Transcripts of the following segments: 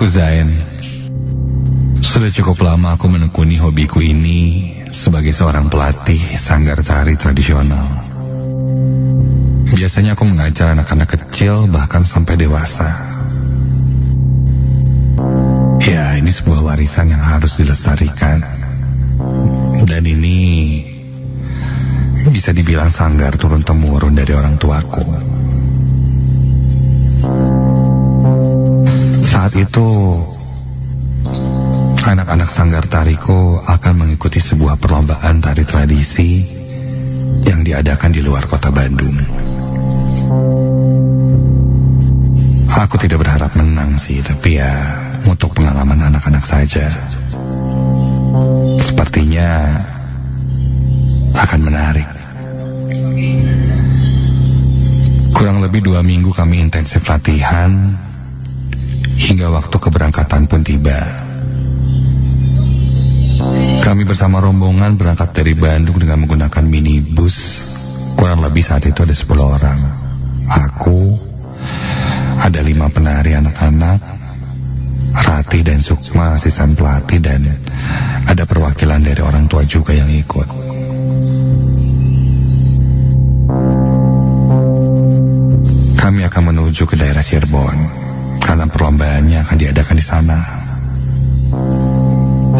Aku Zain. Sudah cukup lama aku menekuni hobiku ini sebagai seorang pelatih sanggar tari tradisional. Biasanya aku mengajar anak-anak kecil bahkan sampai dewasa. Ya, ini sebuah warisan yang harus dilestarikan. Dan ini bisa dibilang sanggar turun-temurun dari orang tuaku. Saat itu anak-anak sanggar tariku akan mengikuti sebuah perlombaan tari tradisi yang diadakan di luar kota Bandung. Aku tidak berharap menang sih, tapi ya untuk pengalaman anak-anak saja. Sepertinya akan menarik. Kurang lebih 2 minggu kami intensif latihan hingga waktu keberangkatan pun tiba. Kami bersama rombongan berangkat dari Bandung dengan menggunakan minibus. Kurang lebih saat itu ada 10 orang. Aku, ada 5 penari anak-anak, Rati dan Sukma asisten pelatih, dan ada perwakilan dari orang tua juga yang ikut. Kami akan menuju ke daerah Cirebon karena perlombaannya akan diadakan di sana.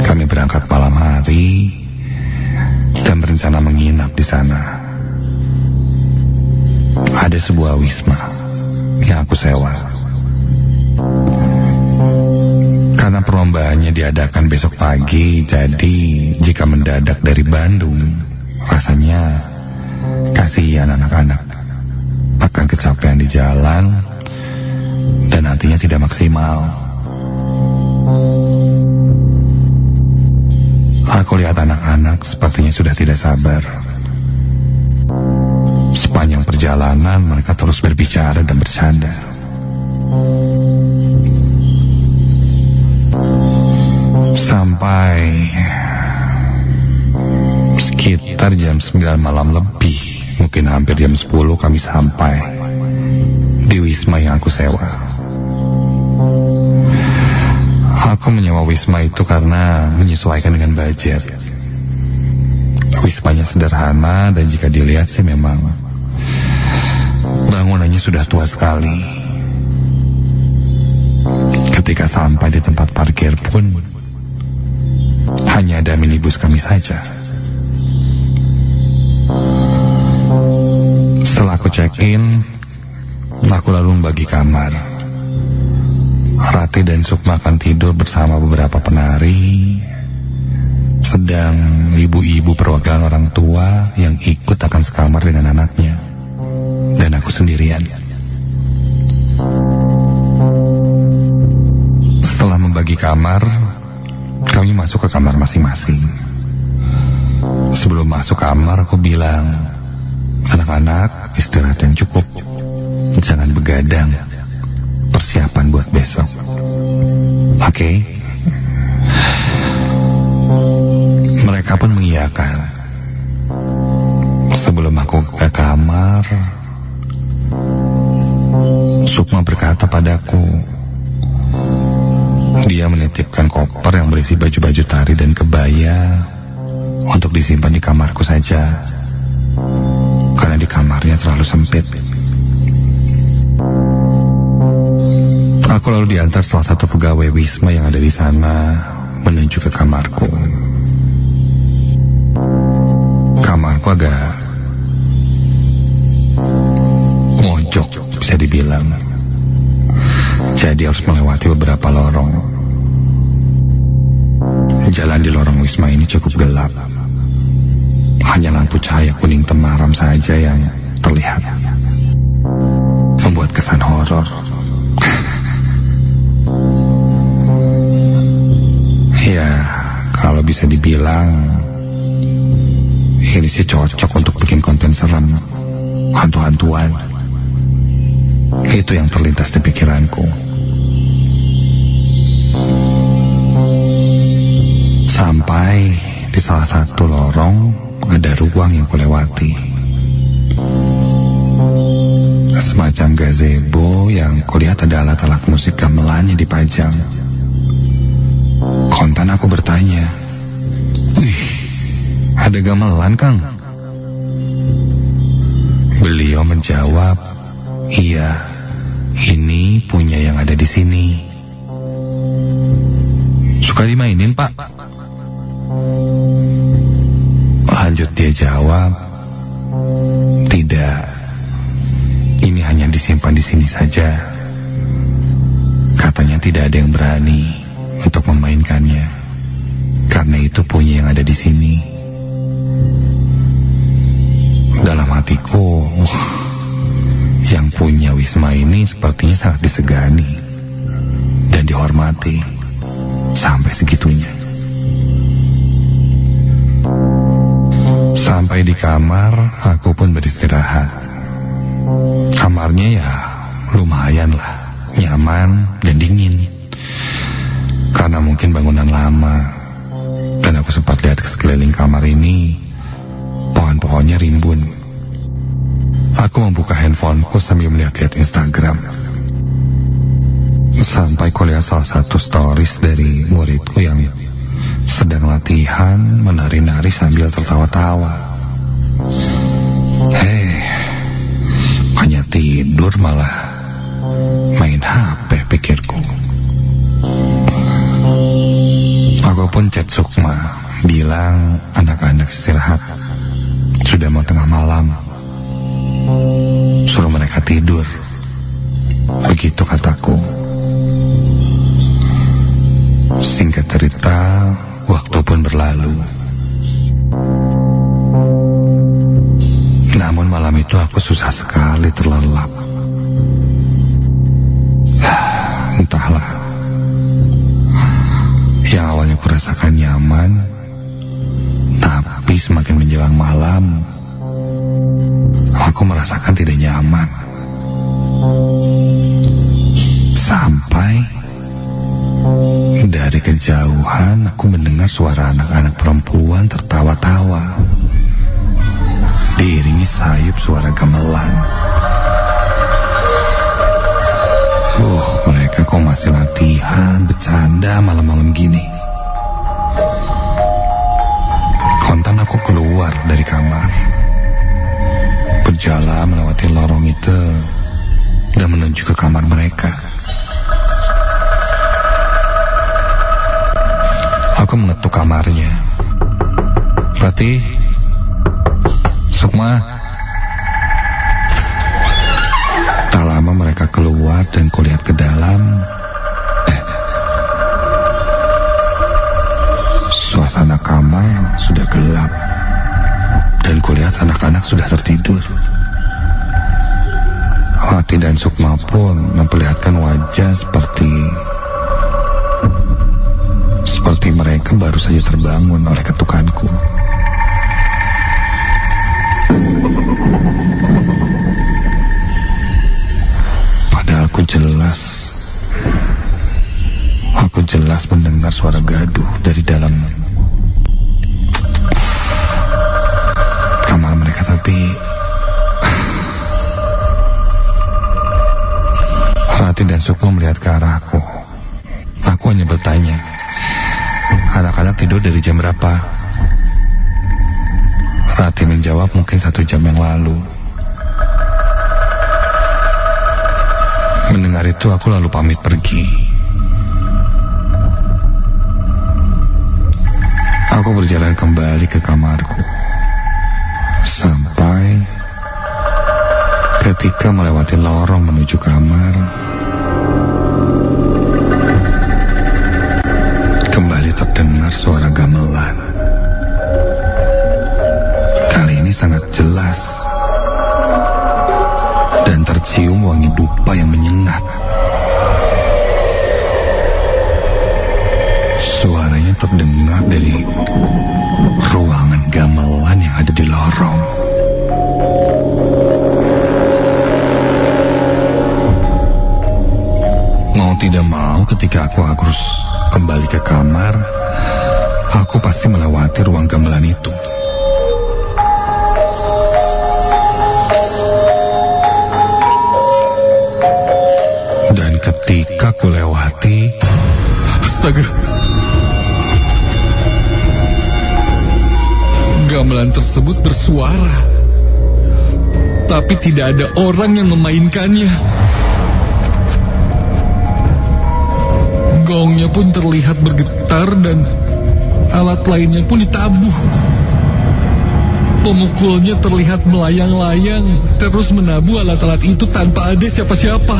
Kami berangkat malam hari dan berencana menginap di sana. Ada sebuah wisma yang aku sewa. Karena perlombaannya diadakan besok pagi, jadi jika mendadak dari Bandung, rasanya kasihan anak-anak akan kecapean di jalan dan nantinya tidak maksimal. Aku lihat anak-anak sepertinya sudah tidak sabar. Sepanjang perjalanan mereka terus berbicara dan bercanda. Sampai sekitar jam 9 malam lebih, mungkin hampir jam 10 kami sampai di wisma yang aku sewa. Aku menyewa wisma itu karena menyesuaikan dengan budget. Wismanya sederhana dan jika dilihat sih memang bangunannya sudah tua sekali. Ketika sampai di tempat parkir pun hanya ada minibus kami saja. Setelah aku check-in, aku lalu membagi kamar. Rati dan Sukma akan tidur bersama beberapa penari, sedang ibu-ibu perwakilan orang tua yang ikut akan sekamar dengan anaknya, dan aku sendirian. Setelah membagi kamar, kami masuk ke kamar masing-masing. Sebelum masuk kamar, aku bilang, anak-anak istirahat yang cukup, jangan begadang. Persiapan buat besok. Oke? Mereka pun mengiyakan. Sebelum aku ke kamar, Sukma berkata padaku, dia menitipkan koper yang berisi baju-baju tari dan kebaya untuk disimpan di kamarku saja, karena di kamarnya terlalu sempit. Aku lalu diantar salah satu pegawai wisma yang ada di sana menuju ke kamarku. Kamarku agak mojok bisa dibilang. Jadi harus melewati beberapa lorong. Jalan di lorong wisma ini cukup gelap. Hanya lampu cahaya kuning temaram saja yang terlihat, membuat kesan horor. Ya, kalau bisa dibilang ini sih cocok untuk bikin konten serem, hantu-hantuan. Itu yang terlintas di pikiranku. Sampai di salah satu lorong ada ruang yang kulewati. Semacam gazebo yang kulihat ada alat-alat musik gamelan yang dipajang. Kontan aku bertanya, "Wih, ada gamelan, Kang?" Beliau menjawab, "Iya, ini punya yang ada di sini." "Suka dimainin, Pak?" Lanjut dia jawab, "Tidak, ini hanya disimpan di sini saja. Katanya tidak ada yang berani untuk memainkannya, karena itu punya yang ada di sini." Dalam hatiku, yang punya Wisma ini sepertinya sangat disegani dan dihormati sampai segitunya. Sampai di kamar, aku pun beristirahat. Kamarnya ya lumayan lah, nyaman dan dingin. Karena mungkin bangunan lama, dan aku sempat lihat ke sekeliling kamar ini, pohon-pohonnya rimbun. Aku membuka handphoneku sambil melihat-lihat Instagram. Sampai kulihat salah satu stories dari muridku yang sedang latihan menari-nari sambil tertawa-tawa. Hanya tidur malah main HP, pikirku. Aku pun chat Sukma, bilang anak-anak istirahat, sudah mau tengah malam, suruh mereka tidur. Begitu kataku. Singkat cerita, waktu pun berlalu. Namun malam itu aku susah sekali terlelap. Entahlah, yang awalnya kurasakan nyaman, tapi semakin menjelang malam, aku merasakan tidak nyaman. Sampai dari kejauhan aku mendengar suara anak-anak perempuan tertawa-tawa, diiringi sayup suara gamelan. Mereka kok masih latihan, bercanda malam-malam gini. Kontan aku keluar dari kamar, berjalan melewati lorong itu dan menuju ke kamar mereka. Aku mengetuk kamarnya. "Ratih, Sukma." Tak lama mereka keluar dan kulihat ke dalam. Suasana kamar sudah gelap dan kulihat anak-anak sudah tertidur. Ratih dan Sukma pun memperlihatkan wajah seperti mereka baru saja terbangun oleh ketukanku. Padahal aku jelas mendengar suara gaduh dari dalam kamar mereka, tapi Ratih dan Sukma melihat ke arahku. Aku hanya bertanya, "Anak-anak tidur dari jam berapa?" Ratih menjawab, "Mungkin 1 jam yang lalu." Mendengar itu aku lalu pamit pergi. Aku berjalan kembali ke kamarku. Sampai ketika melewati lorong menuju kamar, kembali terdengar suara gamelan. Kali ini sangat jelas dan tercium wangi dupa yang menyengat. Suaranya terdengar dari ruangan gamelan yang ada di lorong. Mau tidak mau, ketika aku harus kembali ke kamar, aku pasti melewati ruang gamelan itu. Dan ketika ku lewati, astaga, gamelan tersebut bersuara, tapi tidak ada orang yang memainkannya. Gongnya pun terlihat bergetar dan alat lainnya pun ditabuh. Pemukulnya terlihat melayang-layang, terus menabuh alat-alat itu tanpa ada siapa-siapa.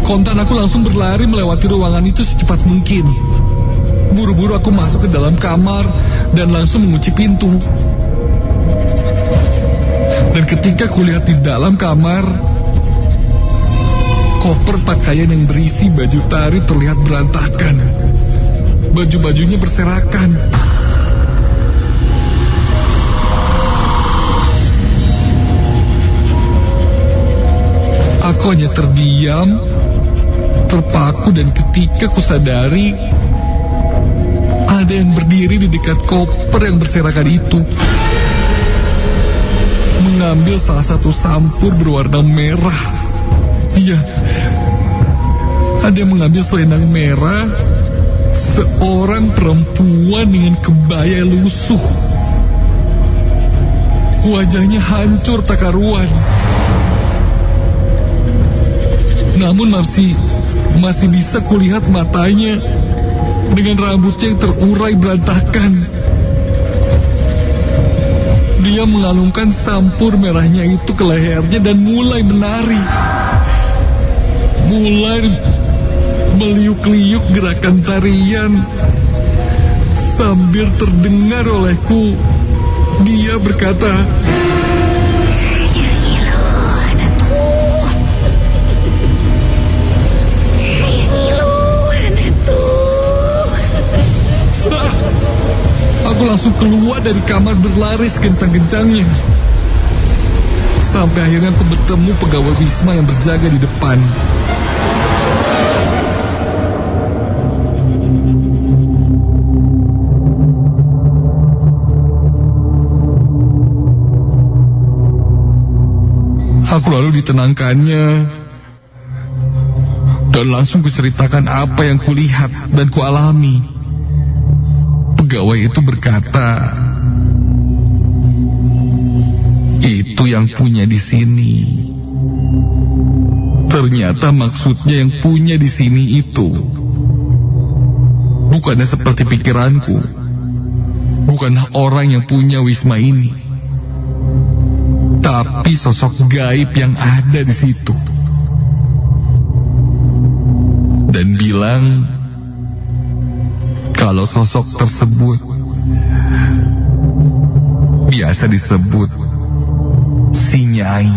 Kontan aku langsung berlari melewati ruangan itu secepat mungkin. Buru-buru aku masuk ke dalam kamar dan langsung mengunci pintu. Dan ketika kulihat di dalam kamar, koper pakaian yang berisi baju tari terlihat berantakan. Baju-bajunya berserakan. Aku hanya terdiam, terpaku, dan ketika kusadari ada yang berdiri di dekat koper yang berserakan itu, mengambil salah satu sampur berwarna merah. Iya, ada yang mengambil selendang merah, seorang perempuan dengan kebaya lusuh. Wajahnya hancur tak karuan. Namun masih bisa kulihat matanya dengan rambutnya yang terurai berantakan. Dia mengalungkan sampur merahnya itu ke lehernya dan mulai menari. Mulai meliuk-liuk gerakan tarian. Sambil terdengar olehku, dia berkata, aku langsung keluar dari kamar berlari sekencang-kencangnya. Sampai akhirnya aku bertemu pegawai Wisma yang berjaga di depan. Aku lalu ditenangkannya dan langsung kuceritakan apa yang kulihat dan kualami. Pegawai itu berkata, itu yang punya di sini. Ternyata maksudnya yang punya di sini itu bukannya seperti pikiranku. Bukanlah orang yang punya Wisma ini, tapi sosok gaib yang ada di situ. Dan bilang kalau sosok tersebut biasa disebut si Nyai.